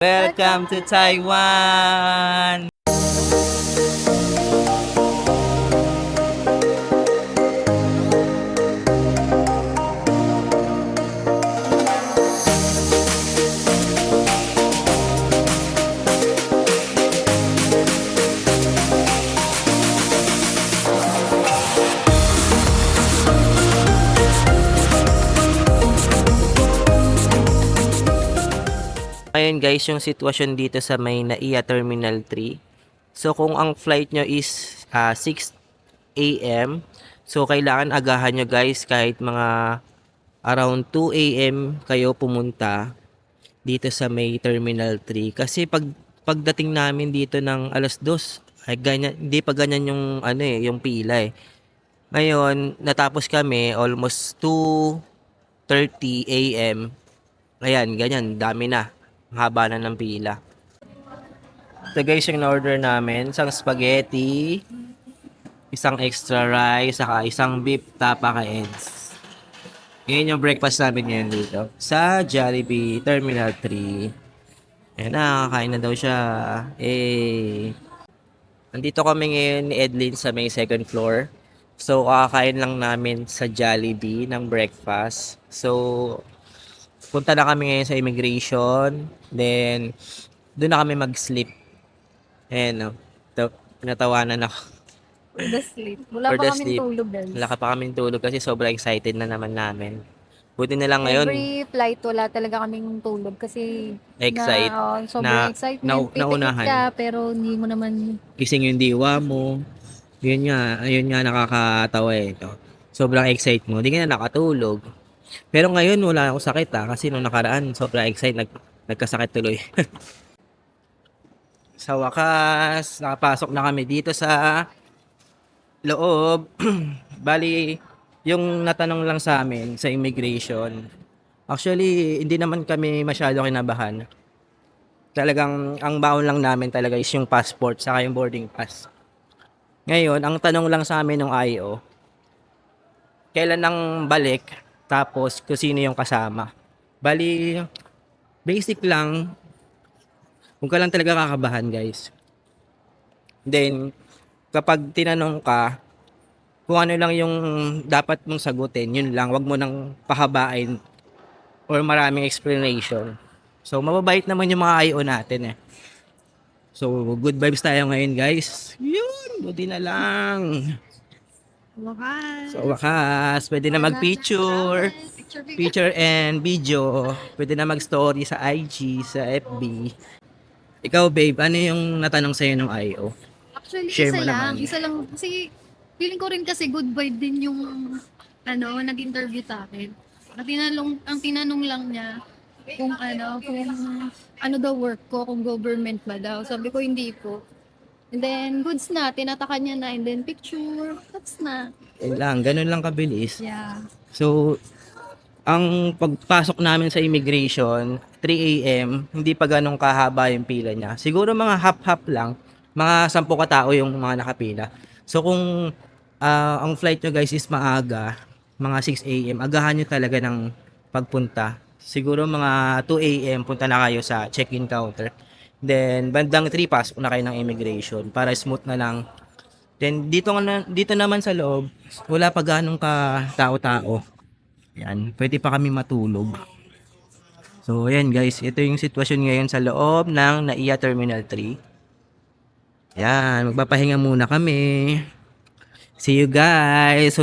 Welcome to Taiwan! Ngayon guys, yung sitwasyon dito sa may NAIA Terminal 3. So kung ang flight nyo is 6 AM, so kailangan agahan nyo guys kahit mga around 2 AM kayo pumunta dito sa may Terminal 3. Kasi pagdating namin dito ng alas 2, ay ganyan, hindi pa ganyan yung yung pila eh. Ngayon, natapos kami almost 2:30 AM. Ayan, ganyan, dami na. Ang haba na ng pila. So guys, yung order namin, isang spaghetti, isang extra rice, saka isang beef tapaka ends. Ngayon yung breakfast namin ngayon dito sa Jollibee Terminal 3. Ayan na, kakain na daw siya. Eh, nandito kami ngayon ni Edlin sa may second floor. So, kakain lang namin sa Jollibee ng breakfast. So, punta na kami ngayon sa immigration. Then, doon na kami mag-sleep. Ayan, pinatawanan ako. For the sleep. Wala For pa the kaming sleep. tulog, guys. Wala ka pa kaming tulog kasi sobrang excited na naman namin. Buti na lang ngayon, Every flight, wala talaga kaming tulog kasi sobrang na excitement. Pitikit naunahan. ka, pero hindi mo naman... Gising yung diwa mo. Ayun nga nakakatawa eh. No? Sobrang excite mo. Hindi ka na nakatulog. Pero ngayon wala akong sakit kasi nung nakaraan sobrang excited. Nagkasakit tuloy. Sa wakas, nakapasok na kami dito sa loob. Bali, yung natanong lang sa amin sa immigration. Actually, hindi naman kami masyado kinabahan. Talagang ang baon lang namin talaga is yung passport saka yung boarding pass. Ngayon, ang tanong lang sa amin ng IO, kailan ang balik, tapos kung sino yung kasama. Bali, basic lang, huwag ka lang talaga kakabahan guys. Then, kapag tinanong ka, kung ano lang yung dapat mong sagutin, yun lang, wag mo nang pahabain or maraming explanation. So, mababait naman yung mga IO natin eh. So, good vibes tayo ngayon guys. Yun, buti na lang. Wakas. So, wakas, pwede na mag-picture. Picture and video. Pwede na mag-story sa IG, sa FB. Ikaw, babe, ano yung natanong sa'yo ng IO? Actually, Share isa mo lang. naman. Isa lang. Kasi, feeling ko rin kasi good vibe din yung, nag-interview sa akin. Ang tinanong lang niya, kung ano daw work ko, kung government ba daw. Sabi ko, hindi po. And then, goods na, tinatakan niya na, and then picture, that's na. Yun lang, ganun lang kabilis. Yeah. So, ang pagpasok namin sa immigration, 3 AM, hindi pa ganun kahaba yung pila niya. Siguro mga half-half lang, mga 10 katao yung mga nakapila. So, kung ang flight nyo guys is maaga, mga 6 AM, agahan nyo talaga ng pagpunta. Siguro mga 2 AM, punta na kayo sa check-in counter. Then, bandang 3, pasok na kayo ng immigration para smooth na lang. Then, dito naman sa loob, wala pa ganong ka tao-tao. Yan, pwede pa kami matulog. So, ayan guys, ito yung sitwasyon ngayon sa loob ng NAIA Terminal 3. Yan, magpapahinga muna kami. See you guys!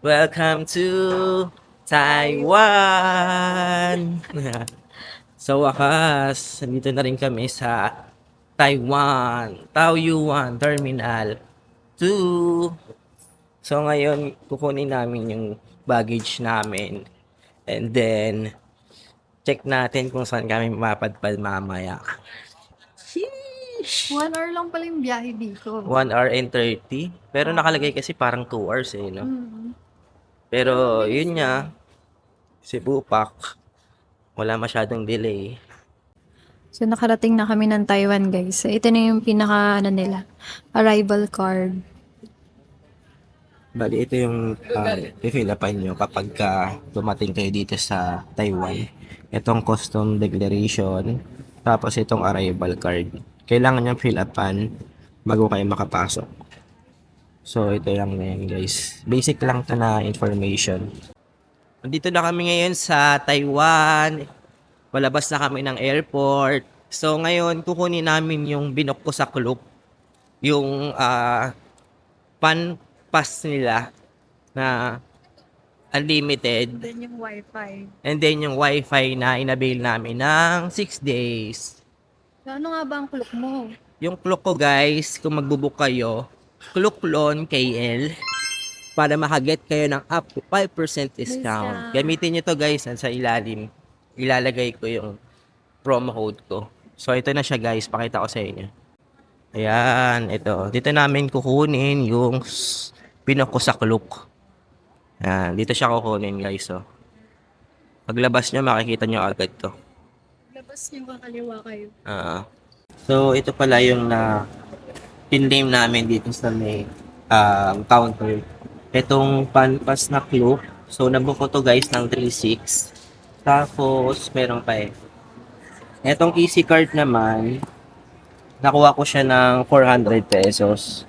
Welcome to Taiwan! So wakas, nandito na rin kami sa Taiwan, Taoyuan Terminal 2. So ngayon, kukunin namin yung baggage namin. And then, check natin kung saan kami mapadpad mamaya. Sheesh! 1 hour lang pala yung biyahe dito. 1 hour and 30. Pero nakalagay kasi parang 2 hours eh, no? Mm. Pero, yun nga, Cebu Pac, wala masyadong delay. So, nakarating na kami ng Taiwan, guys. So, ito na yung pinaka, nila, arrival card. Bali, ito yung i-fill-upan nyo kapag dumating kayo dito sa Taiwan. Itong custom declaration, tapos itong arrival card. Kailangan nyo fill-upan bago kayo makapasok. So, ito lang na yan, guys. Basic lang to na information. Nandito na kami ngayon sa Taiwan. Palabas na kami ng airport. So, ngayon, kukunin namin yung binok ko sa Klook. Yung pan pass nila na unlimited. Then yung wifi. And then yung wifi na inabail namin ng 6 days. So, ano nga ba ang clock mo? Yung Klook ko guys, kung magbubook kayo, Klooklon KL, para makaget kayo ng up to 5% discount. Gamitin nyo to guys, sa ilalim. Ilalagay ko yung promo code ko. So ito na siya guys, pakita ko sa inyo. Ayan, ito. Dito namin kukunin yung pinok ko sa Klook. Ayan, dito siya kukunin guys. So, paglabas nyo, makikita nyo agad to. Labas yung kakaliwa kayo. So ito pala yung pin-name namin dito sa may counter. Itong panpas na Klook. So nabook ko to guys ng 3.6. Tapos meron pa eh. Itong easy card naman, nakuha ko siya ng 400 pesos.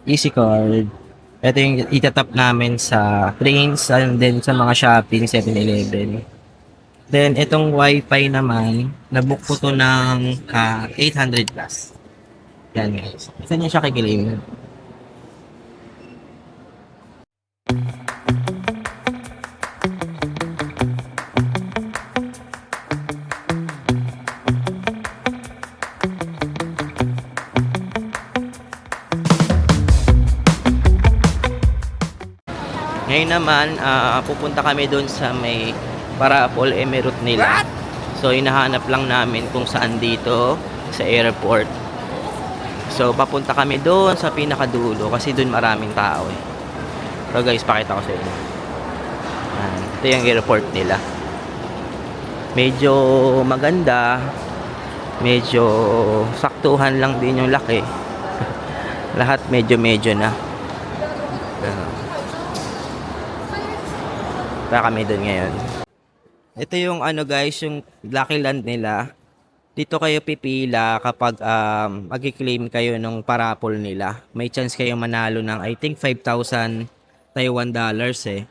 Easy card. Ito yung itatap namin sa trains and then sa mga shopping, 7-Eleven. Then itong wifi naman, nabook ko to ng 800 plus. Yan guys. Saan niya siya kikilim? Ngayon naman, pupunta kami doon sa may Parapol Emirate nila. So, hinahanap lang namin kung saan dito sa airport. So, papunta kami doon sa pinakadulo kasi doon maraming tao eh. So, guys, pakita ko sa inyo. Ito yung airport nila. Medyo maganda. Medyo saktuhan lang din yung laki. Lahat medyo na. Para kami doon ngayon. Ito yung ano guys, yung Lucky Land nila. Dito kayo pipila kapag mag-claim kayo ng parapol nila. May chance kayo manalo ng I think 5,000 Taiwan dollars eh.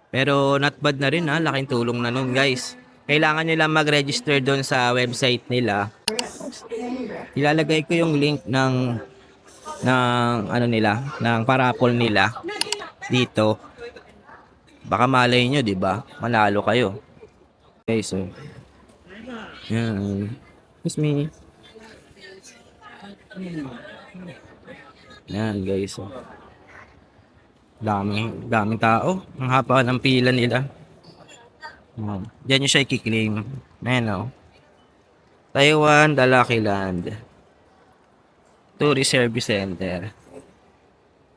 Pero not bad na rin ha, laking tulong na nun guys. Kailangan nyo lang mag-register doon sa website nila. Ilalagay ko yung link ng ano nila, ng parapol nila dito. Baka malay nyo, di ba? Manalo kayo. Okay, so. Yan. Excuse me. Yan, guys. So. Daming tao. Ang haba ng pila nila. Diyan nyo siya i-claim. Ayan, o. Taiwan, The Lucky Land. Tourist Service Center.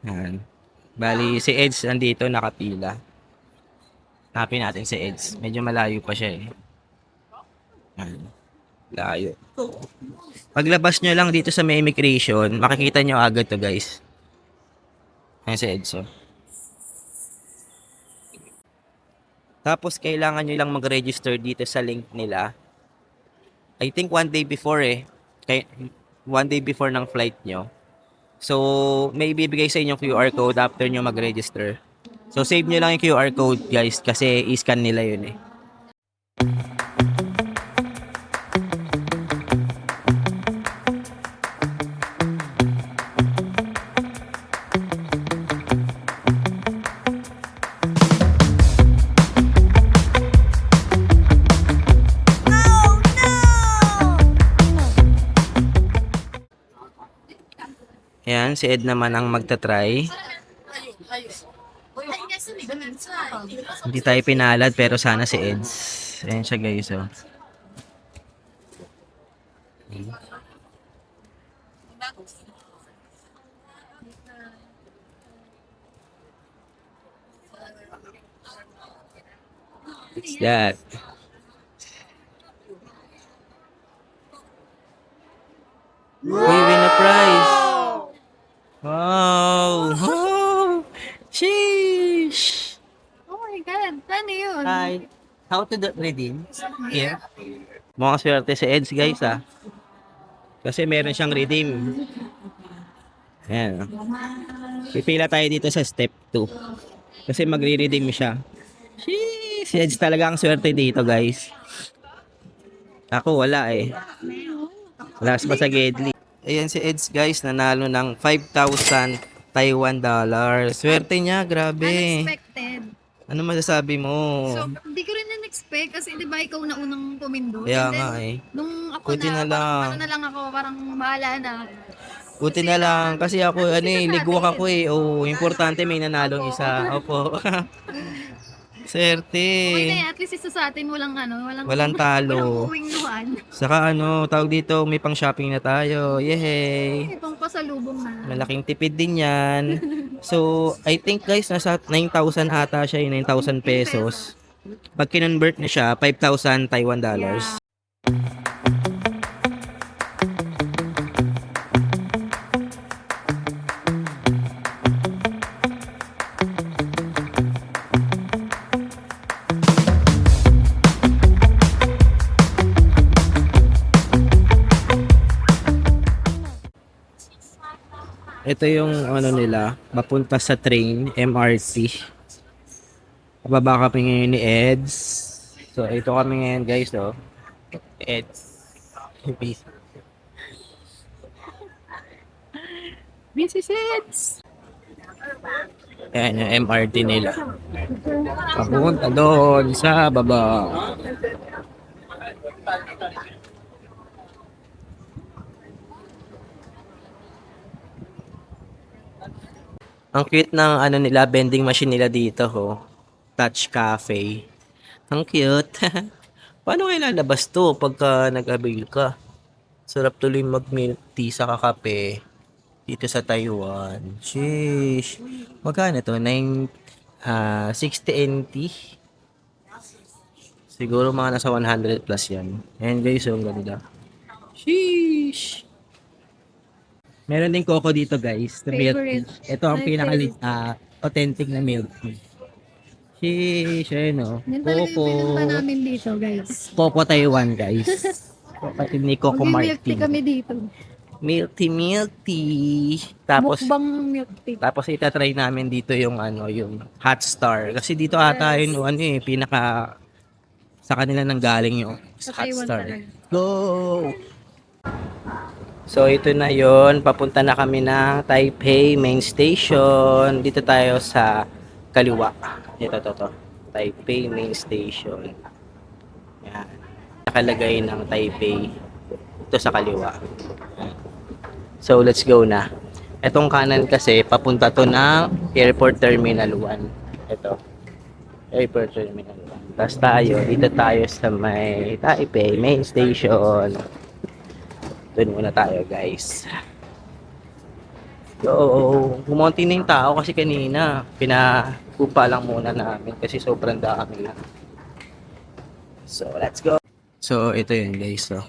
Yan. Bali, si Eds nandito nakapila. Hanapin natin si Eds. Medyo malayo pa siya eh. Layo. Paglabas nyo lang dito sa may immigration, makikita nyo agad to guys. Ayan si Eds. Tapos kailangan nyo lang mag-register dito sa link nila. I think 1 day before eh. 1 day before ng flight nyo. So, may ibibigay sa inyo QR code after nyo mag-register. So, save nyo lang yung QR code, guys, kasi i-scan nila yun eh. Ayan, si Ed naman ang magta-try. Hindi tayo pinalad pero sana si Eds. Ayan siya guys, oh. What's that? We win a prize! Wow! Wow! Sheesh! Oh my God, ano yun? Hi! How to redeem? Here? Mukhang swerte si Eds guys, ah. Kasi meron siyang redeem. Ayan. Pipila tayo dito sa step 2. Kasi magre-redeem siya. Sheesh! Si Eds talaga ang swerte dito guys. Ako wala eh. Wala pa sa Gedli. Ayan si Eds guys, nanalo ng 5,000 Taiwan dollars. Swerte niya, grabe. Unexpected. Ano masasabi mo? So, hindi ko rin na-expect kasi di ba ikaw na unang tumindot. Kaya And then, nga eh. nung ako Buti na na, lang. parang ano na lang ako, parang bahala na. Buti na lang kasi ako ano eh, ligwak ako eh. Oh, importante may nanalong isa. Opo. Swerte. Okay na yan, at least isa sa atin walang ano, Walang talo. walang uwing luhan. Saka ano, tawag dito, may pang shopping na tayo. Yehey! Itong pasalubong na. Malaking tipid din yan. So, I think guys, nasa 9,000 ata siya, 9,000 pesos. Pag kinonvert na siya, 5,000 Taiwan dollars. Ito yung ano nila, mapunta sa train, MRT. Bababa kami ngayon ni Eds. So, ito kami ngayon guys, oh. Eds. This is it! Ayan yung MRT nila. Papunta doon sa baba. Ang cute ng ano nila, vending machine nila dito, ho. Touch Cafe. Ang cute. Paano kayo lalabas to pagka nag-avail ka? Sarap tuloy mag-milk tea sa kakape dito sa Taiwan. Sheesh. Magkano to? 60 NT? Siguro mga nasa 100 plus yan. Ayan guys, ang ganda. Sheesh. Meron din coco dito guys. The milk tea. Favorite. Ito ang My pinaka favorite. authentic na milk tea. Sheesh, ayun o. Yan talaga Coco. yung pinunta namin dito, guys. Coco Taiwan guys. Kapatid ni Coco Mag-milk tea Martin. kami dito. Milk tea. Tapos, Mukbang milk tea. tapos itatry namin dito yung ano, yung Hot Star. Kasi dito ata yun, ano eh, pinaka sa kanila nang galing yung Sa Hot Taiwan Star. talaga. Go! So ito na yon, papunta na kami ng Taipei Main Station. Dito tayo sa kaliwa. Ito. Taipei Main Station. Yan. Nakalagay ng Taipei. Ito sa kaliwa. So let's go na. Etong kanan kasi papunta to ng Airport Terminal 1. Ito. Airport Terminal 1. Tapos dito tayo sa may Taipei Main Station. Doon muna tayo guys. So, kumonti na yung tao kasi kanina pinakupa lang muna namin kasi sobrang dami na. So, let's go. So, ito yun guys. So,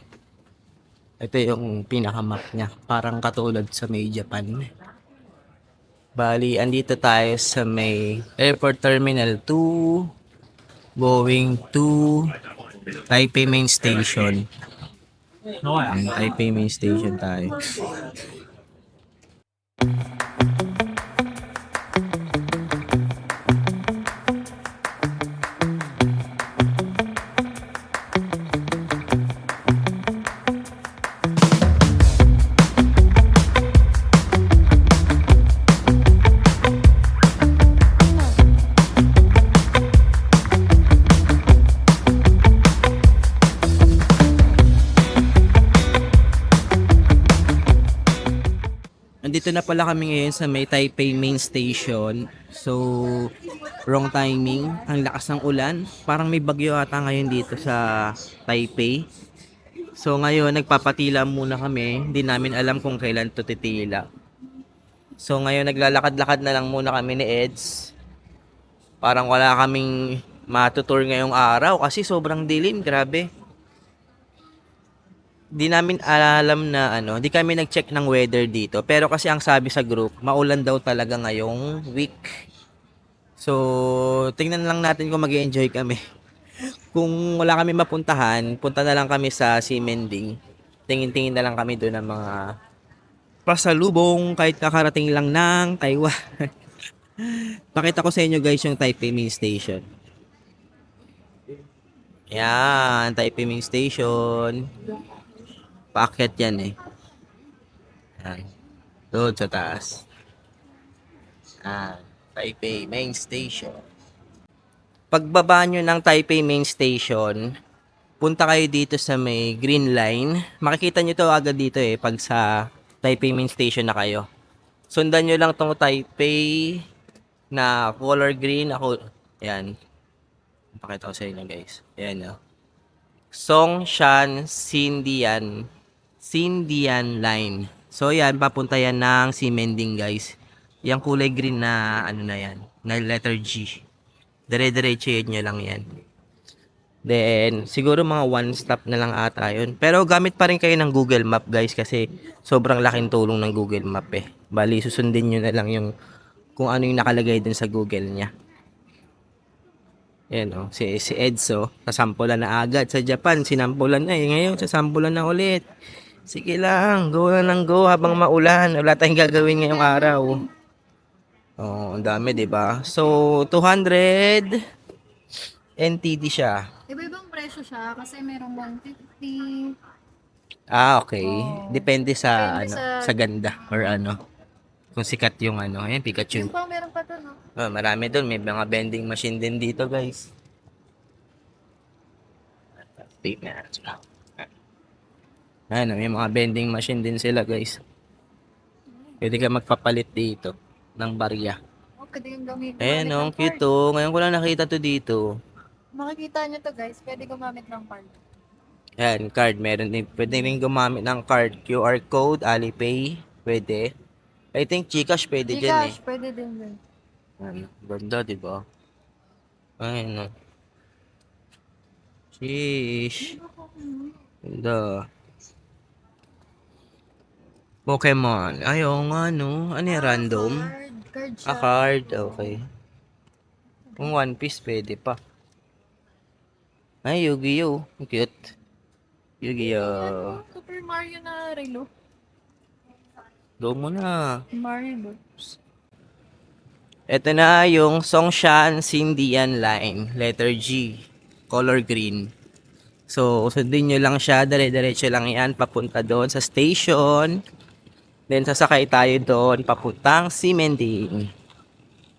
ito yung pinakamap niya. Parang katulad sa may Japan. Bali, andito tayo sa may Airport Terminal 2 going to Taipei Main Station. Taipei Main Station tayo. nandito na pala kami ngayon sa may Taipei Main Station. So, wrong timing. Ang lakas ng ulan. Parang may bagyo ata ngayon dito sa Taipei. So, ngayon nagpapatila muna kami. Hindi namin alam kung kailan to titila. So, ngayon naglalakad-lakad na lang muna kami ni Eds. Parang wala kaming matutour ngayong araw kasi sobrang dilim. Grabe. Di namin alam na di kami nag-check ng weather dito. Pero kasi ang sabi sa group, maulan daw talaga ngayong week. So, tingnan lang natin kung mag-enjoy kami. Kung wala kami mapuntahan, punta na lang kami sa Ximending. Tingin-tingin na lang kami doon ng mga pasalubong kahit kakarating lang ng Taiwan. Pakita ko sa inyo guys yung Taipei Main Station. Yan, Taipei Main Station. Paakyat yan eh. Yan. Doon sa taas. Taipei Main Station. Pagbaba nyo ng Taipei Main Station, punta kayo dito sa may green line. Makikita nyo to agad dito eh, pag sa Taipei Main Station na kayo. Sundan nyo lang tong Taipei na color green. Yan. Pakita ko sa inyo guys. Yan o. Songshan Xindian Line. So yan, papunta yan ng Ximending guys. Yung kulay green na na yan, na letter G. Dire-diretso nyo lang yan. Then, siguro mga one stop na lang ata yun. Pero gamit pa rin kayo ng Google Map guys kasi sobrang laking tulong ng Google Map eh. Bali, susundin nyo na lang yung kung ano yung nakalagay din sa Google niya. Yan si Edzo, sasampulan na agad sa Japan, sinampulan na eh. Ngayon, sasampulan na ulit. Sige lang, go lang ng go habang maulan. Wala tayong gagawin ngayong araw. Ang dami, 'di ba? So, 200 NTD siya. Iba-ibang presyo siya kasi merong 150. Okay. Oh. Depende sa Depende sa ganda or kung sikat yung ayan, Pikachu. Yung pa meron pa to, no? Marami doon, may mga vending machine din dito, guys. May mga vending machine din sila, guys. Pwede ka magpapalit dito ng barya. Pwede yung gamitin. Ayan, cute to. Ngayon ko lang nakita to dito. Makikita nyo to guys, pwede gumamit ng card. Ayan, card. Meron din. Pwede rin gumamit ng card. QR code, Alipay. Pwede. I think Gcash pwede dyan eh. Gcash, pwede din. Ganda, diba? Ayun, Sheesh. Ganda. Pokemon. Ayaw nga, no? Ano yung random? Card siya. Card. Okay. Kung One Piece, pwede pa. Ay, Yu-Gi-Oh! Cute. Yu-Gi-Oh! Super Mario na relo. Go mo na. Mario books. Ito na yung Songshan Xindian Line. Letter G. Color green. So, sundin nyo lang siya. Dire-diretso lang yan. Papunta doon sa station. Then, sasakay tayo doon. Papuntang Ximending.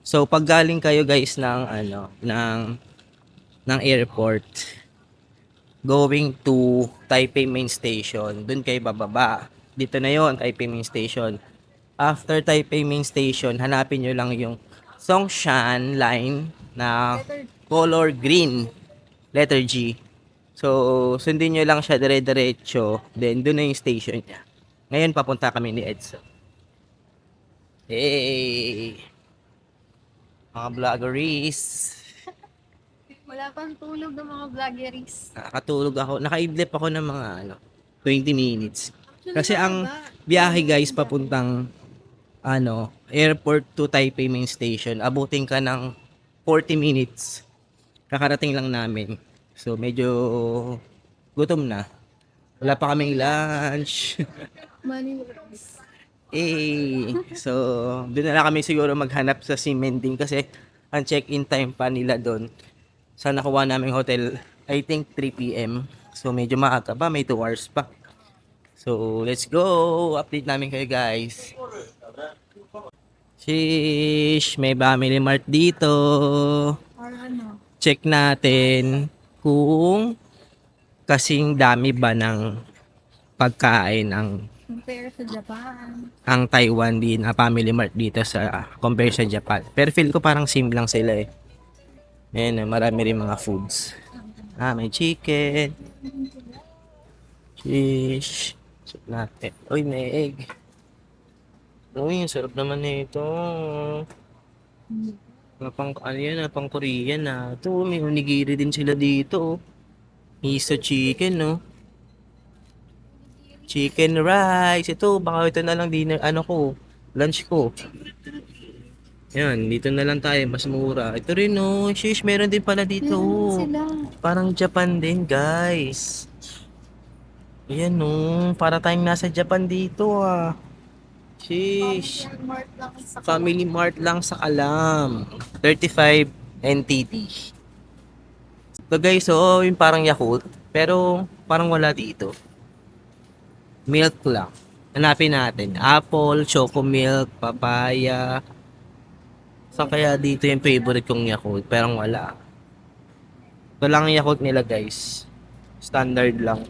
So, pag galing kayo guys ng airport, going to Taipei Main Station, doon kayo bababa. Dito na yon, Taipei Main Station. After Taipei Main Station, hanapin nyo lang yung Songshan Line na color green, letter G. So, sundin nyo lang siya dire-diretso. Then, doon na yung station niya. Ngayon, papunta kami ni Edson. Hey! Mga vloggeries. Wala pang tulog ng mga vloggeries. Nakatulog ako. Nakaidlip ako ng mga 20 minutes. Kasi ang biyahe guys papuntang airport to Taipei Main Station, abutin ka ng 40 minutes. Kakarating lang namin. So medyo gutom na. Wala pa kaming lunch. So doon na lang kami siguro maghanap sa Ximending kasi ang check-in time pa nila doon sa nakuha naming hotel, I think 3 p.m. So medyo maaga pa, may 2 hours pa. So let's go, update namin kayo guys. Sheesh, may Family Mart dito. Or ano? Check natin kung kasing dami ba ng pagkain ang Compare sa Japan. ang Taiwan din, Family Mart dito sa compare sa Japan. Pero feel ko parang same lang sila eh. Ayan, marami rin mga foods. May chicken, fish, soup natin. Uy, may egg. Uy, ang sarap naman nito. Ano yan, pang Korean na. Ito, may onigiri din sila dito. Oh. Miso chicken, no? Chicken rice. Ito, baka ito na lang dinner, lunch ko. Yan, dito na lang tayo, mas mura. Ito rin, no? Shish, meron din pala dito. Meron sila. Parang Japan din, guys. Ayan, no? Para tayong nasa Japan dito, ah. Sheesh. Family Mart lang sa Alam. 35 NTT. So guys, so yung parang Yakult. Pero parang wala dito. Milk lang. Hanapin natin. Apple, choco milk, papaya. So kaya dito yung favorite kong Yakult. Pero wala. Ito lang yung Yakult nila guys. Standard lang.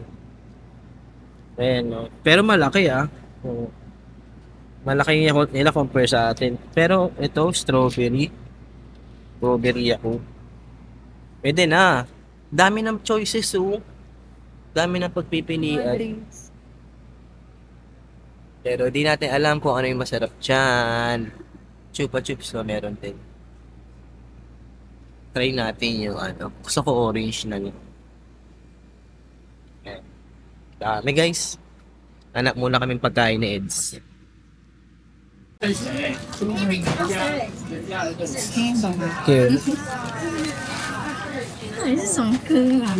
Ayan, no? Pero malaki ah. Oo. Malaki yung Yakult nila compare sa atin. Pero ito, strawberry. Strawberry Yakult. Pwede na. Dami ng choices, oh. Dami ng pagpipilian. Drinks. Pero di natin alam kung ano yung masarap dyan. Chupa chups na meron din. Try natin yung Gusto ko orange na yun. Ayan. Dami guys. Anak muna kaming pagkain ni Eds. Here. 这是什么歌啊？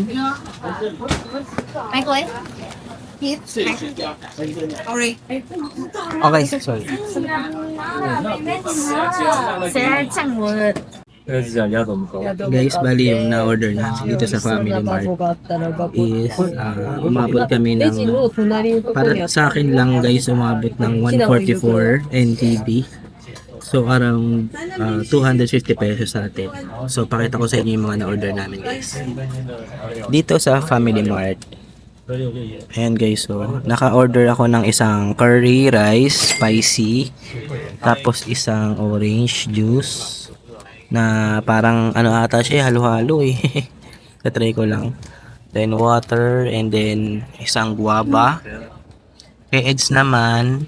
玫瑰。Sorry。 Okay, sorry. 谁来唱我的？ Guys, bali yung na-order natin dito sa Family Mart is umabot kami ng para sa akin lang guys umabot ng 144 NTD. So around 250 pesos sa atin. So pakita ko sa inyo yung mga na-order namin guys. Dito sa Family Mart. Ayan guys, so naka-order ako ng isang curry rice spicy, tapos isang orange juice na parang ata siya, halo-halo eh. Tatry ko lang. Then water and then isang guava. Kay Eds naman,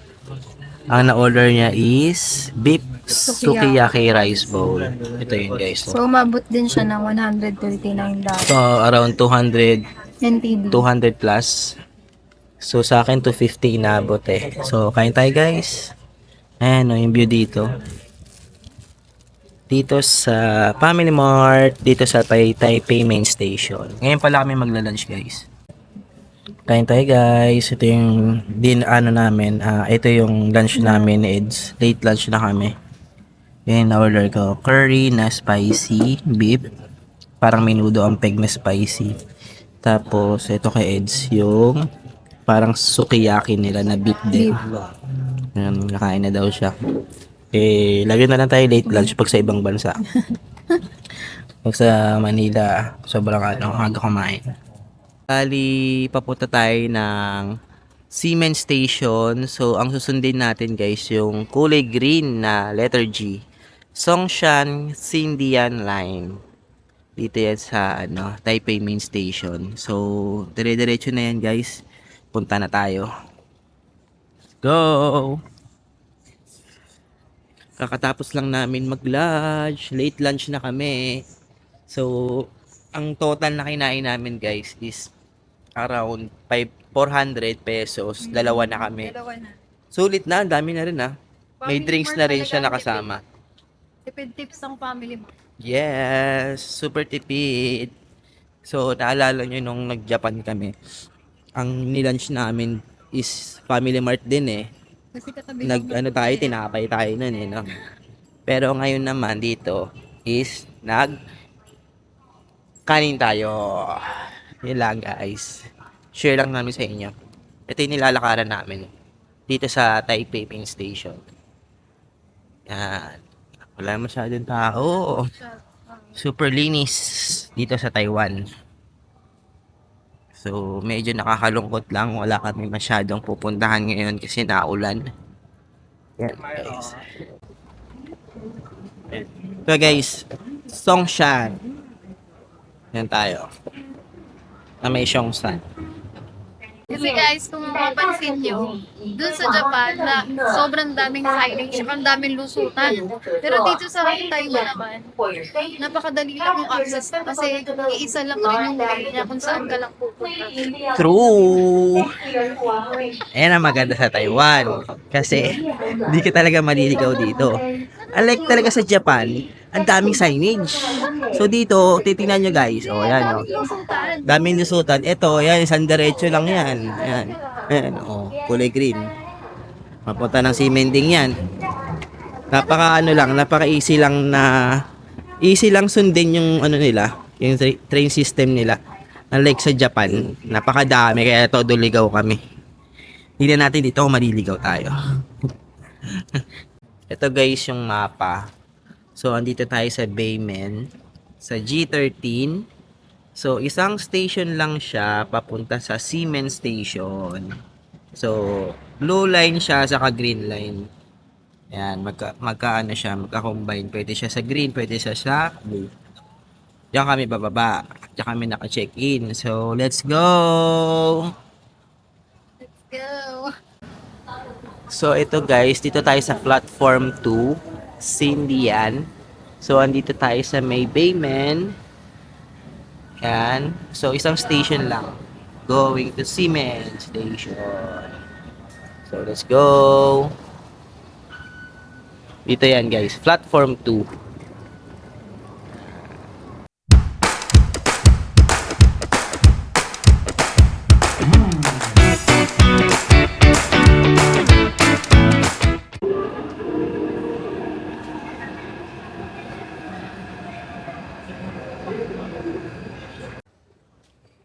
ang na-order niya is beef sukiyaki rice bowl. Ito yun guys. So, umabot din siya ng $139. So around 200 NTD. 200 plus. So sa akin 250 inabot eh. So kain tayo guys. Ayan yung view dito. Dito sa Family Mart, dito sa Taipei Main Station. Ngayon pala kami magla-lunch guys. Kain tayo guys. Ito yung namin. Ito yung lunch namin ni Eds. Late lunch na kami. Yan na-order ko. Curry na spicy beef. Parang menudo ang peg na spicy. Tapos ito kay Eds yung parang sukiyaki nila na beef din. Yan, nakain na daw siya. Eh, lagyan na lang tayo late lunch pag sa ibang bansa. Pag sa Manila, sobrang aga kumain. Bali, papunta tayo ng Siemens Station. So, ang susundin natin guys, yung kulay green na letter G. Songshan Xindian Line. Dito yan sa Taipei Main Station. So, dire-diretso na yan guys. Punta na tayo. Go! Kakatapos lang namin mag-lunch. Late lunch na kami. So, ang total na kinain namin guys is around 400 pesos. Dalawa na kami. Dalawa na. Sulit na, ang dami na rin ah. May Family drinks Mart na rin talaga siya ang nakasama. Tipid tips ng Family Mart. Yes, super tipid. So, naalala nyo nung nag-Japan kami, ang nilunch namin is Family Mart din eh. Kasi katabi Tayo, tinapay tayo nun eh, no? Pero ngayon naman dito is kanin tayo. Yun lang guys. Share lang namin sa inyo. Ito yung nilalakaran namin dito sa Taipei Main Station. Yan. Wala masyadong tao. Super linis dito sa Taiwan. So, medyo nakakalungkot lang. Wala kami masyadong pupuntahan ngayon kasi naulan. Yan, guys. So, guys, Songshan. Yan tayo. Na may Songshan. Kasi guys, kung mapapansin nyo, dun sa Japan na sobrang daming signage, ang daming lusutan. Pero dito sa Taiwan naman, napakadali lang yung access kasi iisa lang rin yung way niya kung saan ka lang pupunta. True! Ayan ang maganda sa Taiwan. Kasi, hindi ka talaga maliligaw dito. Unlike talaga sa Japan, ang daming signage. So dito, titingnan nyo guys. O, yan o. Lusutan. Daming lusutan. Ito, yan, isang diretso lang yan. Ayan. Ayan, o. Kulay green. Mapunta ng Simending yan. Napaka ano lang, napaka easy lang sundin yung ano nila, yung train system nila. Unlike sa Japan, napakadami kaya todo ligaw kami. Hindi na natin dito kung maliligaw tayo. Ito guys yung mapa. So andito tayo sa Baymen, sa G13. So isang station lang siya papunta sa Seamen Station. So blue line siya saka green line. Ayan, magka-ano siya, magka-combine. Pwede siya sa green, pwede siya sa blue. Diyan kami bababa. Diyan kami naka-check-in. So, let's go! Go! So, ito guys, dito tayo sa platform 2, Sindian. So, andito tayo sa may Baymen. Yan. So, isang station lang. Going to Seamen Station. So, let's go! Dito yan guys, platform 2.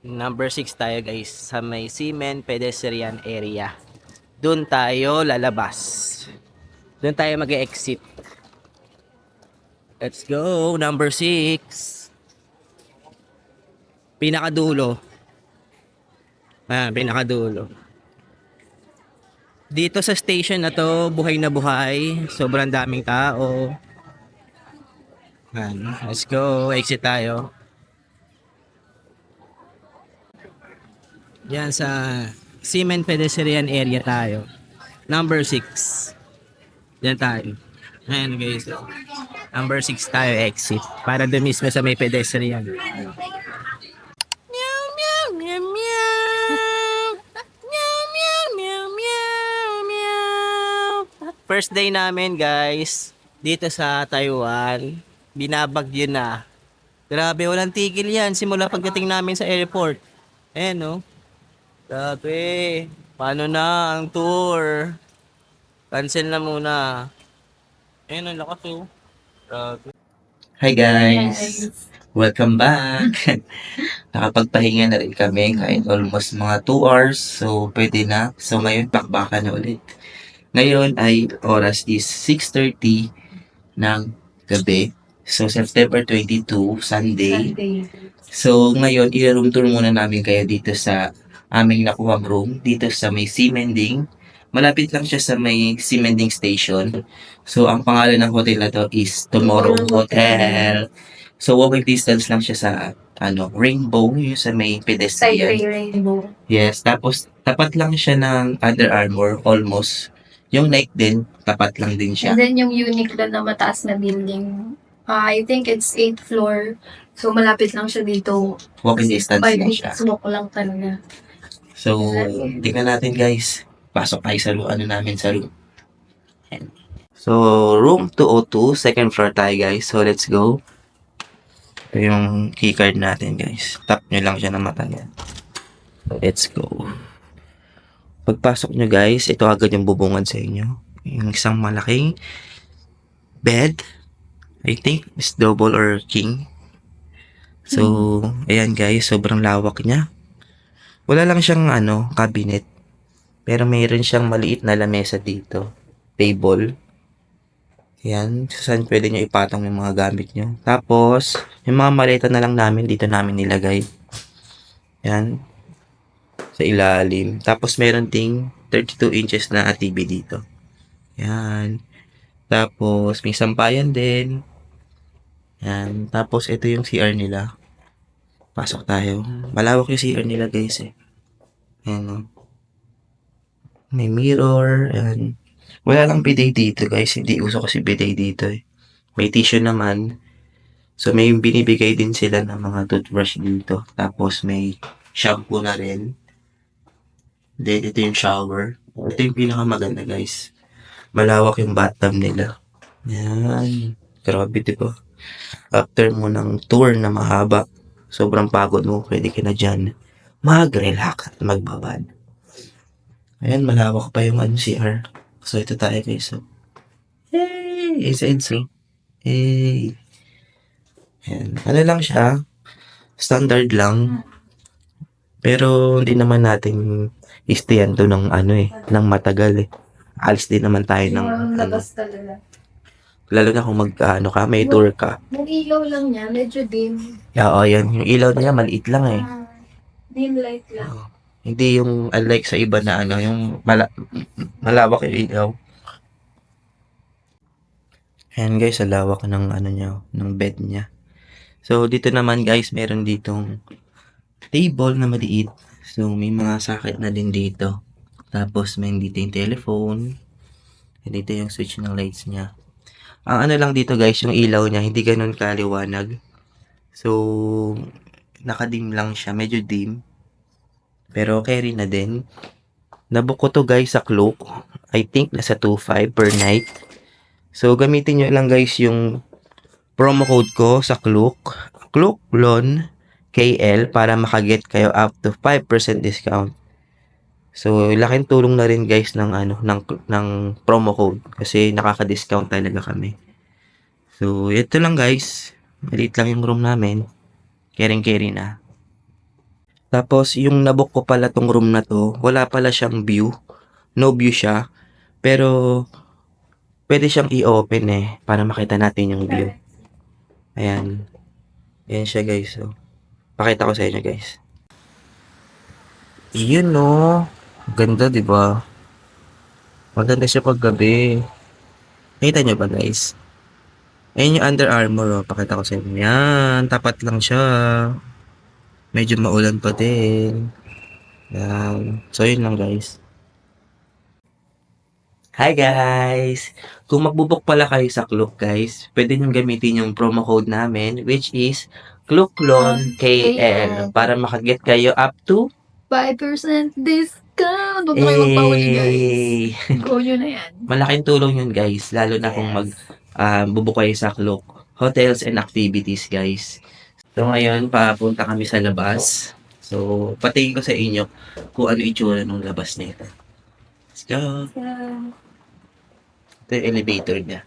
Number 6 tayo guys, sa may Seamen Pedestrian Area. Doon tayo lalabas. Doon tayo mag-exit. Let's go, number 6. Pinakadulo. Pinakadulo. Dito sa station na to, buhay na buhay. Sobrang daming tao. Let's go, exit tayo. Yan sa Seamen Pedestrian Area tayo. Number 6. Yan tayo. Ayan guys. Number 6 tayo exit. Para doon mismo sa may pedestrian. Meow, meow, meow, meow. Meow, meow, meow, meow, meow. First day namin guys. Dito sa Taiwan. Binabagyo na. Grabe, walang tigil yan. Simula pagdating namin sa airport. Ayan no. Grabe. Paano na ang tour? Cancel na muna. Ayun, ang lakas oh. Grabe. Hi guys! Welcome back! Nakapagpahinga na rin kami kahit almost mga 2 hours. So, pwede na. So, ngayon, pakbakan na ulit. Ngayon ay oras is 6:30 ng gabi. So, September 22, Sunday. So, ngayon, i-room tour muna namin kayo dito sa aming nakuhang room. Dito sa may Simending. Malapit lang siya sa may Simending Station. So, ang pangalan ng hotel na to is Tomorrow Hotel. So, walking distance lang siya sa Rainbow, yung sa may pedestrian. Rainbow. Yes, tapos tapat lang siya ng Under Armour, almost. Yung Nike din, tapat lang din siya. And then yung Uniqlo na mataas na building. I think it's 8th floor. So malapit lang siya dito. Walking distance By lang siya. walk lang talaga. So, tingnan natin guys. Pasok tayo sa namin sa room. Ayan. So, room 202, second floor tayo guys. So, let's go. Ito yung keycard natin guys. Tap nyo lang siya na mata niya. Let's go. Pagpasok nyo guys, ito agad yung bubungan sa inyo. Yung isang malaking bed. I think is double or king. So, ayan guys, sobrang lawak niya. Wala lang siyang cabinet. Pero mayroon siyang maliit na lamesa dito. Table. Ayan, saan pwede nyo ipatong yung mga gamit nyo. Tapos, yung mga maleta na lang namin, dito namin nilagay. Ayan. sa ilalim. Tapos meron ding 32 inches na TV dito. Yan. Tapos may sampayan din. Yan. Tapos ito yung CR nila. Pasok tayo. Malawak yung CR nila guys eh. Ayan o. May mirror. Ayan. Wala lang bidet dito guys. Hindi uso kasi bidet dito eh. May tissue naman. So may binibigay din sila ng mga toothbrush dito. Tapos may shampoo na rin. Then ito yung shower. Ito yung pinakamaganda guys. Malawak yung bathtub nila. Yan. Grabe diba? After mo ng tour na mahaba, sobrang pagod mo, pwede ka na dyan mag-relax at magbabad. Ayan, malawak pa yung CR. So ito tayo guys. So, hey! Inside so. Hey! Ayan. Ano lang siya? Standard lang. Pero hindi naman natin istayan to ng ano eh, ng matagal eh. Alis din naman tayo ng ano. Talaga. Lalo na kung ano ka, may tour ka. Yung ilaw lang niya, medyo dim. Oo, yan. Yung ilaw niya, maliit lang eh. Dim light lang. Oo. Hindi yung unlike sa iba na ano, yung malawak yung ilaw. Ayan guys, ang lawak ng ano niya, ng bed niya. So, dito naman guys, meron ditong table na maliit. So, may mga socket na din dito. Tapos, may dito yung telephone. Dito yung switch ng lights niya. Ang ano lang dito guys, yung ilaw niya, hindi ganun kaliwanag. So, nakadim lang siya, medyo dim. Pero carry na din. Nabook ko to guys sa Klook. I think nasa 2.5 per night. So, gamitin nyo lang guys yung promo code ko sa Klook. KLOOKLON KL para makaget kayo up to 5% discount. So, laking tulong na rin guys ng ano ng promo code kasi nakaka-discount talaga kami. So, ito lang guys. Maliit lang yung room namin. Caring-carry na. Tapos, yung nabook ko pala tong room na to, wala pala siyang view. No view siya. Pero, pwede siyang i-open eh, para makita natin yung view. Ayan. Ayan siya guys. So, pakita ko sa inyo guys. Yun no. Ganda, di ba? Maganda siya pag gabi. Nakita nyo ba guys? Ayan yung Under Armour oh. Pakita ko sa inyo. Yan. Tapat lang siya. Medyo maulan pa din. Yan. So, yun lang guys. Hi guys! Kung magbubuk pala kayo sa Klook guys, pwede nyo gamitin yung promo code namin which is KLOOKLON para makaget kayo up to 5% discount! Huwag na kayo magpawali guys. Yay! Go nyo na yan. Malaking tulong yun guys, lalo na kung bubuk kayo sa Klook. Hotels and activities guys. So ngayon, papunta kami sa labas. So, patingin ko sa inyo kung ano itsura ng labas nito. Let's go! Ito yung elevator niya.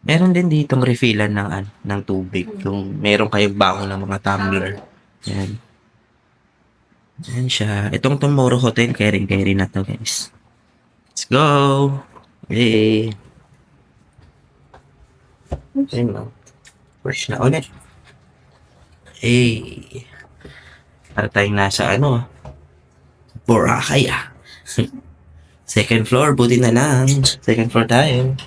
Meron din ditong refillan ng tubig. Kung meron kayong baon ng mga tumbler. Yan. Yan siya. Itong Tomorrow Hotel, carry na to guys. Let's go! Yay! Ayun no. Fresh na ulit. Hey! Para tayong nasa Boracay ah. Second floor, buti na lang. Second floor tayo.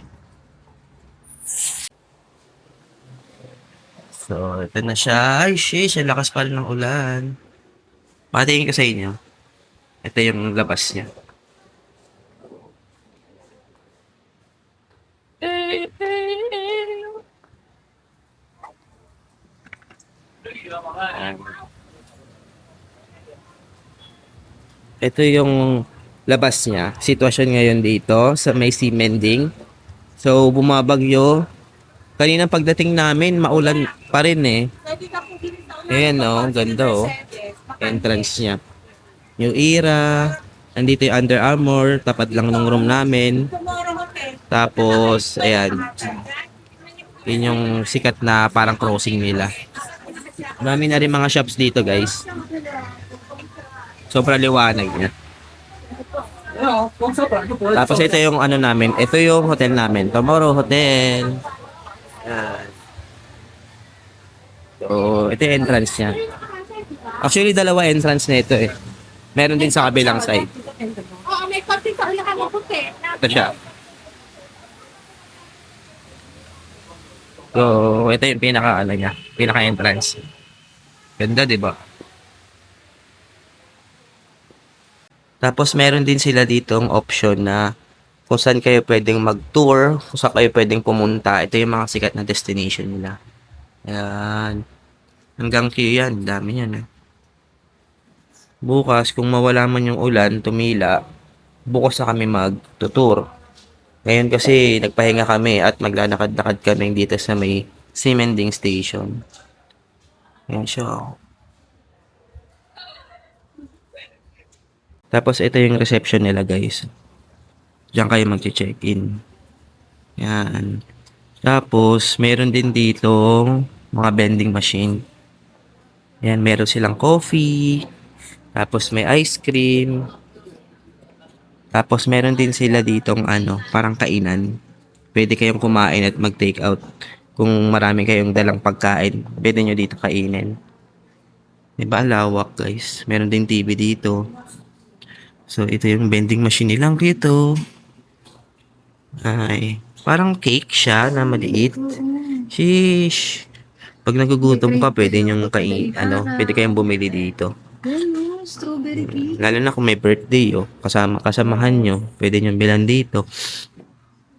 So, ito na siya. Ay, sheesh, ang lakas pala ng ulan. Patingin ko sa inyo. Ito yung labas niya. Ito yung labas niya. Sitwasyon ngayon dito sa may mending. So, bumabagyo. Kanina pagdating namin, maulan pa rin eh. Ayan oh, ganda oh. Entrance niya. Yung Era. Nandito yung Under Armour. Tapat lang ng room namin. Tapos, ayan. Yun yung sikat na parang crossing nila. Marami na rin mga shops dito guys. Sobrang liwanag niya. Tapos ito yung ano namin. Ito yung hotel namin. Tomorrow Hotel. Yan. So, ito yung entrance niya. Actually, dalawa entrance na ito eh. Meron din sa kabilang side. Oo, may konting kaulakan mo puti. Ito siya. So, ito yung pinaka-ano niya. Pinaka-entrance. Ganda, di ba? Tapos, meron din sila ditong option na kung saan kayo pwedeng mag-tour, kung saan kayo pwedeng pumunta. Ito yung mga sikat na destination nila. Ayan. Hanggang Q yan. Dami yan eh. Bukas, kung mawala man yung ulan, tumila, bukas na kami mag-tour. Ngayon kasi nagpahinga kami at maglalakad-lakad kami dito sa may Simending Station. Ayan siya. Tapos ito yung reception nila guys. Diyan kayo mag-check-in. Yan. Tapos meron din dito mga vending machine. Yan, meron silang coffee. Tapos may ice cream. Tapos meron din sila ditong parang kainan. Pwede kayong kumain at mag-take out. Kung marami kayong dalang pagkain, pwede nyo dito kainin. Diba, lawak guys. Meron din TV dito. So, ito yung vending machine nilang dito. Ay, parang cake siya na maliit. Sheesh. Pag nagugutom ka, pwede nyong pwede kayong bumili dito. Ano, strawberry cake. Lalo na kung may birthday, kasamahan nyo, pwede nyong bilan dito.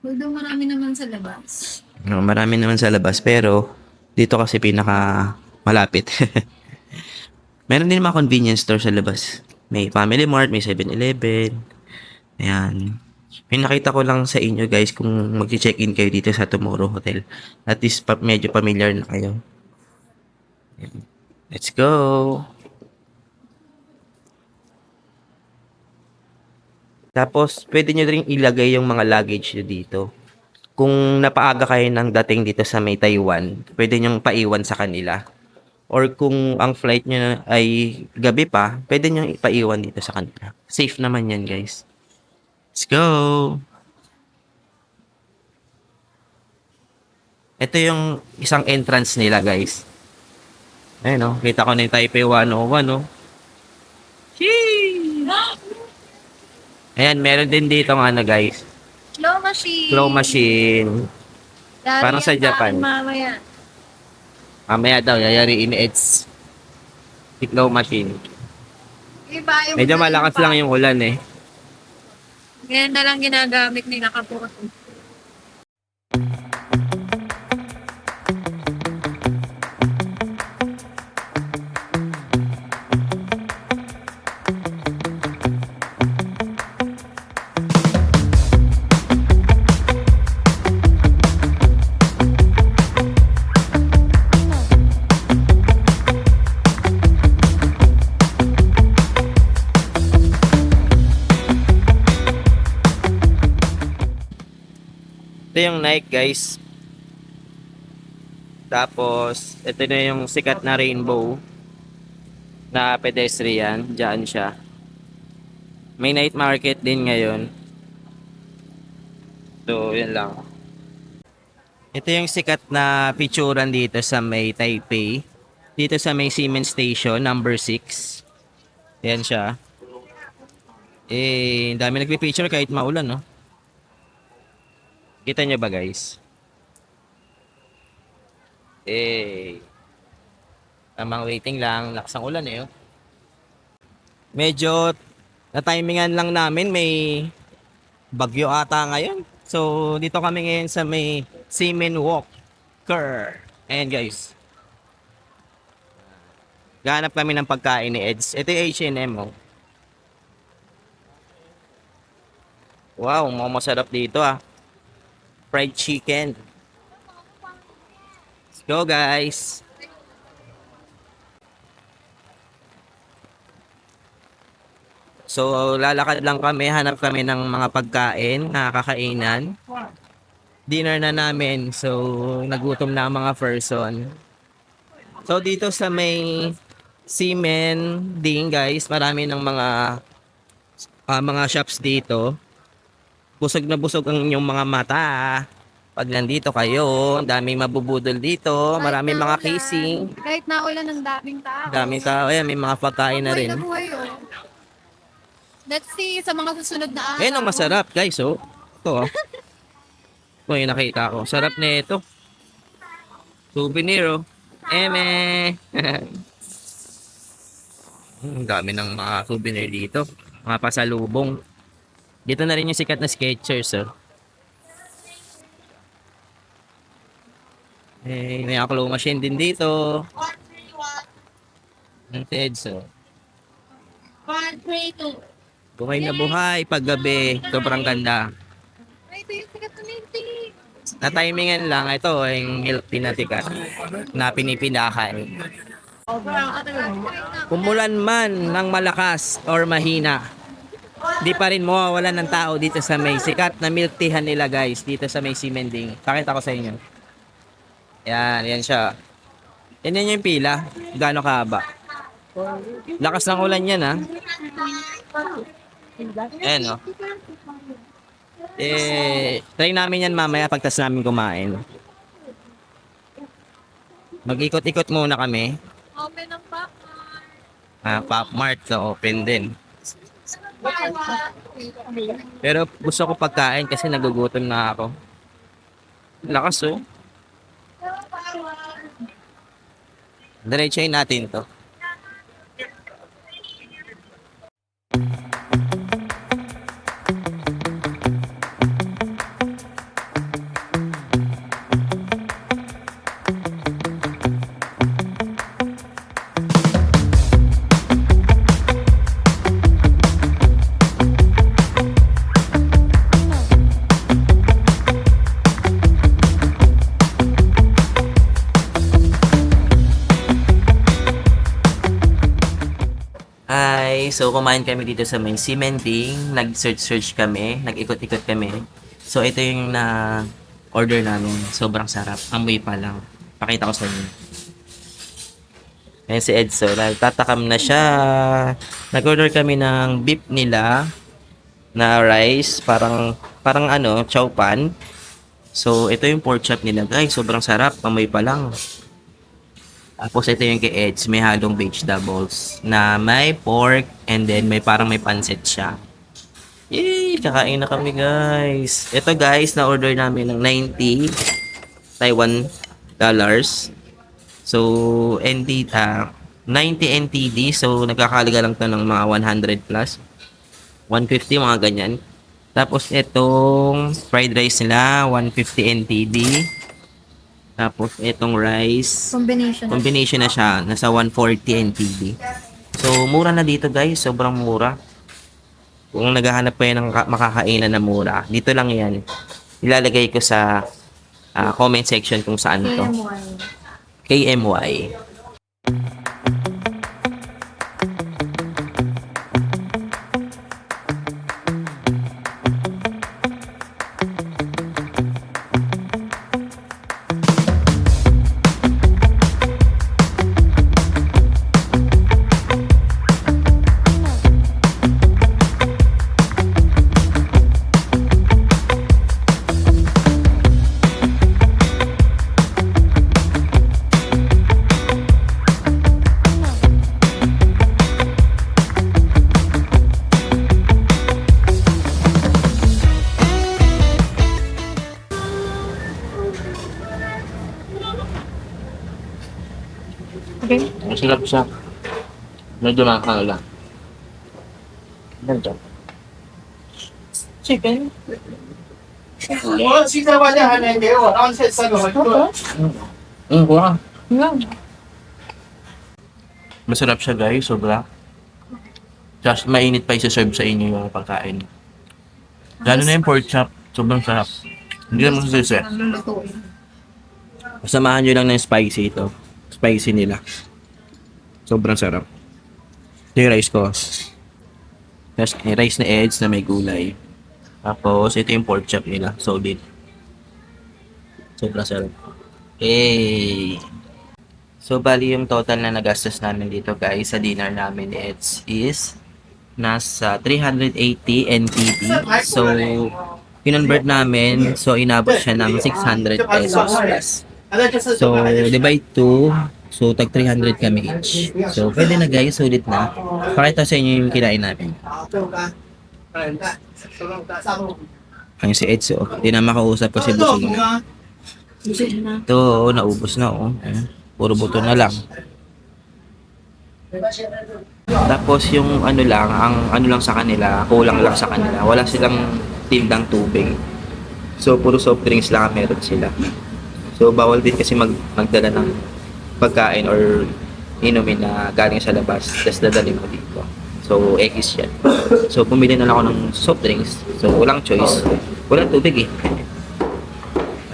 Although marami naman sa labas. No, marami naman sa labas, pero dito kasi pinaka malapit. Meron din mga convenience store sa labas. May Family Mart, may 7-Eleven. Ayan. Pinakita ko lang sa inyo guys kung mag-check-in kayo dito sa Tomorrow Hotel. At least medyo familiar na kayo. Ayan. Let's go! Tapos, pwede nyo rin ilagay yung mga luggage nyo dito. Kung napaaga kayo ng dating dito sa may Taiwan, pwede nyong paiwan sa kanila. Or kung ang flight nyo ay gabi pa, pwede nyo ipaiwan dito sa kanila. Safe naman yan, guys. Let's go! Ito yung isang entrance nila, guys. Ayun, no? Kita ko na yung Taipei 101, no? Sheesh! Ayan, meron din dito ng guys. Slow machine. Claw machine. Dami Parang sa yan Japan. mamaya. Mamaya daw, yayariin ni Eds. Claw machine. Iba yung Medyo malakas lang yung ulan eh. Ganyan na lang ginagamit nila kapag. Ito yung Nike guys. Tapos, ito na yung sikat na rainbow na pedestrian. Diyan siya. May night market din ngayon. So, yun lang. Ito yung sikat na picturean dito sa may Taipei. Dito sa may Siemens Station, number 6. Yan siya. Eh, dami nagpipicture kahit maulan, no? Kita nyo ba, guys? Eh, tamang waiting lang. Lakas ang ulan, eh. Oh. Medyo na-timingan lang namin. May bagyo ata ngayon. So, dito kami ngayon sa may Seaman Walker. Ayan, guys. Gahanap kami ng pagkain ni Eds. Ito yung H&M, oh. Wow, mukhang masarap dito, ah. Fried chicken. Let's go, guys. So, lalakad lang kami. Hanap kami ng mga pagkain na kakainan. Dinner na namin. So, nagutom na ang mga person. So, dito sa may Seamen din, guys. Marami ng mga shops dito. Busog na busog ang inyong mga mata. Pag nandito kayo, ang daming mabubudol dito. Maraming mga casing. Kahit naulan, ang daming tao. Daming tao. Ayan, may mga pagkain na Buhay rin. na buhay, oh. Let's see sa mga susunod na araw. Ayan ang masarap, guys. Oh. Ito, oh. Ito yung nakita ko. Sarap na ito. Souvenir, oh. Eme. Ang dami ng mga souvenir dito. Mga pasalubong. Dito na rin yung sikat na Skechers, oh. Eh, may claw machine din dito. Ang Teds, oh. 1, 3, 2. Buhay na buhay paggabi. Sobrang ganda. Ay, ito yung sikat na milk tea. Na-timingan lang. Ito, yung milk tea na tikat na pinipindahan. Kumulan man ng malakas or mahina, di pa rin mawawalan ng tao dito sa may sikat na milk teahan nila, guys. Dito sa may Simending. Pakita ko sa inyo. Yan siya. Yan yung pila. Gaano kahaba. Lakas ng ulan yan, ha. Ayan, oh. Try namin yan mamaya pagtas namin kumain. Mag-ikot-ikot muna kami. Open ang pa. Pop Mart, so open din. Pero gusto ko pagkain kasi nagugutom na ako. Lakas, oh. Diretsahin natin to. Hi! So, kumain kami dito sa may Simending. Nag-search kami. Nag-ikot-ikot kami. So, ito yung na-order namin. Sobrang sarap. Amoy pa lang. Pakita ko sa inyo. Ayan si Edso. Nagtatakam na siya. Nag-order kami ng beef nila na rice. Parang ano, chow pan. So, ito yung pork chop nila. Guys, sobrang sarap. Amoy pa lang. Tapos ito yung kay Eds, may halong vegetables na may pork and then may parang may pancit siya. Yay! Kakain na kami, guys. Ito, guys, na-order namin ng 90 Taiwan dollars. So, 90 NTD. So, nagkakalaga lang to ng mga 100 plus. 150, mga ganyan. Tapos, itong fried rice nila, 150 NTD. Tapos, itong rice, combination na siya. Nasa 140 NTD. So, mura na dito, guys. Sobrang mura. Kung naghahanap pa yan ng makakainan na mura, dito lang yan. Ilalagay ko sa comment section kung saan to. KMY. Masarap siya. Medyo makakala. Ganito. Chicken. 我现在外店还没给我，当时3个回去。 Kuha. Masarap siya, guys. Sobra. Just mainit pa isa-serve sa inyo yung pagkain. Lalo na yung pork chop. Sobrang sarap. Hindi naman sasisi. Samahan nyo lang ng spicy ito. Spicy nila. Sobrang sarap. Ito yung rice ko. Tapos rice na eggs na may gulay. Tapos ito yung pork chop nila. Solid. Sobrang sarap. Hey! So, bali yung total na nagastos namin dito, guys, sa dinner namin is nasa 380 NTD. So, kinonvert namin, so inabot siya ng 600 pesos plus. So, divide 2, so tag 300 kami each. So, pwede na guys, sulit na. Pakita sa inyo yung kinain namin. Ang si Edso, hindi na makausap kasi busog na. Ito, naubos na oh. Ayan, puro buto na lang. Tapos yung ano lang, ang ano lang sa kanila, kulang lang sa kanila. Wala silang tindang tubig. So, puro soft drinks lang ang meron sila. So, bawal din kasi magdala ng pagkain or inumin na galing sa labas. Tapos dadalhin mo dito. So, X yan. So, pumili na lang ako ng soft drinks. So, walang choice. Walang tubig eh.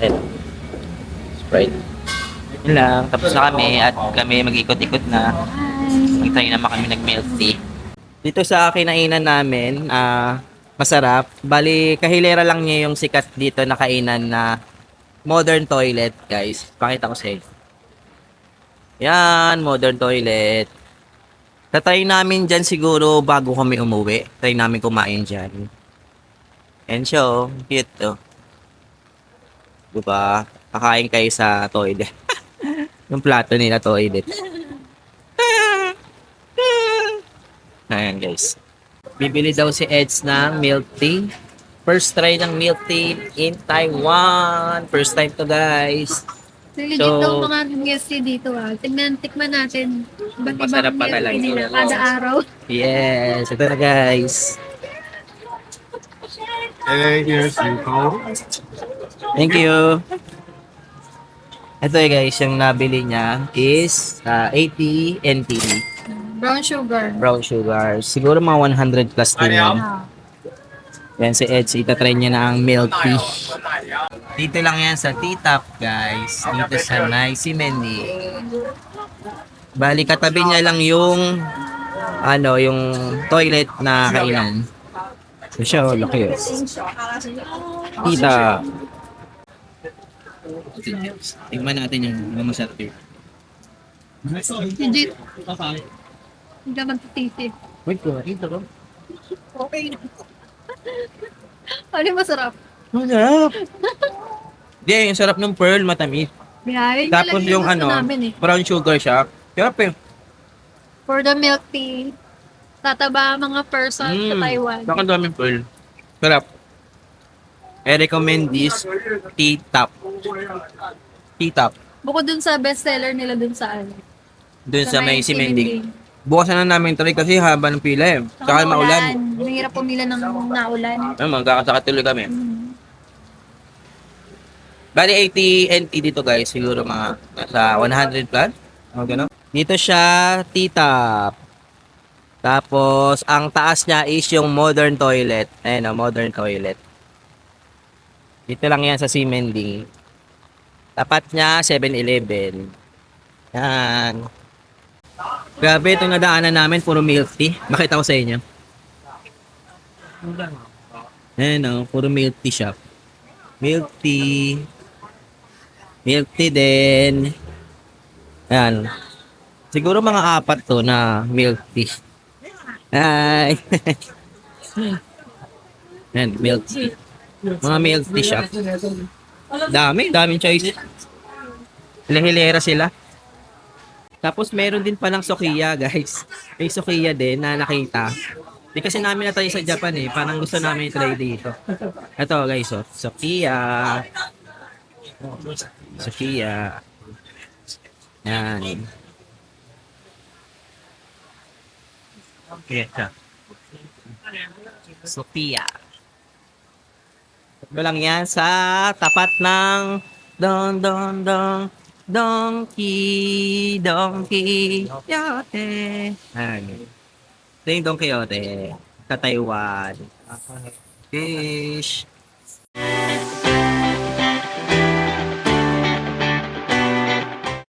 Ayun. Sprite. Yun lang. Tapos na kami at kami mag-ikot-ikot na. Nag-try naman kami nag-milk tea. Dito sa kinainan namin, masarap. Bali, kahilera lang niya yung sikat dito na kainan na modern toilet, guys. Pakita ko sa inyo. Yan, modern toilet. Tatry namin dyan siguro bago kami umuwi. Try namin kumain dyan. And show, cute to. Diba? Kakain kayo sa toilet. Yung plato nila toilet. Ayan guys. Bibili daw si Eds ng milk tea. First try ng milk tea in Taiwan. First time to guys. Legit So, daw mga milk tea dito tikman natin. Iba't Masarap ibang pa milk talaga. tea nila kada araw. Yes, ito na guys. Hey, here's your call. Thank you. Ito guys, yung nabili niya is 80 NTD. Brown sugar. Brown sugar. Siguro mga 100 plus din yan. Yan si Eds, itatry niya na ang milk tea. Dito lang yan sa T-Top guys. Dito sa Nice Mendy. Bali katabi niya lang yung yung toilet na kainan. So siya, laki yun. T-Top. Tingnan natin yung mga masarap yun. Legit. Hindi ka magtititi. Wait ko, ito ko. Okay. Ano yung masarap? Masarap. Hindi, yung sarap ng pearl, matamis. Biyahe. Tapos yung brown sugar siya. Sarap eh. For the milk tea, tataba ang mga person sa Taiwan. Baka daming pearl. Sarap. I recommend this T-Top. T-Top. Bukod dun sa bestseller nila dun sa Doon sa may Simending. Bukasan na namin try kasi haba ng pila eh. Saka maulan. Mahirap pumila ng naulan. Ayun, magkakasakit tuloy kami. Bali 80 NT dito guys. Siguro mga nasa 100 plus. O gano'n. Dito siya, T-Top. Tapos, ang taas niya is yung modern toilet. Ayun o, modern toilet. Dito lang yan sa Simending. Tapat niya, 7-Eleven. Yan. Grabe, itong nadaanan namin, puro milk tea. Makita ko sa inyo. Ayan o, puro milk tea shop. Milk tea. Milk tea din. Ayan. Siguro mga 4 to na milk tea. Hi! Ayan, milk tea. Mga milk tea shop. Daming choice. Hilera sila. Tapos meron din palang Sukiya guys. May Sukiya din na nakita. Di kasi namin na-try sa Japan eh. Parang gusto namin i-try dito. Ito guys, oh. Sukiya. Sukiya. Yan. Okay. Sukiya. Ito lang yan sa tapat ng Donkey Quixote. Ito yung Don Quixote sa Taiwan. Fish.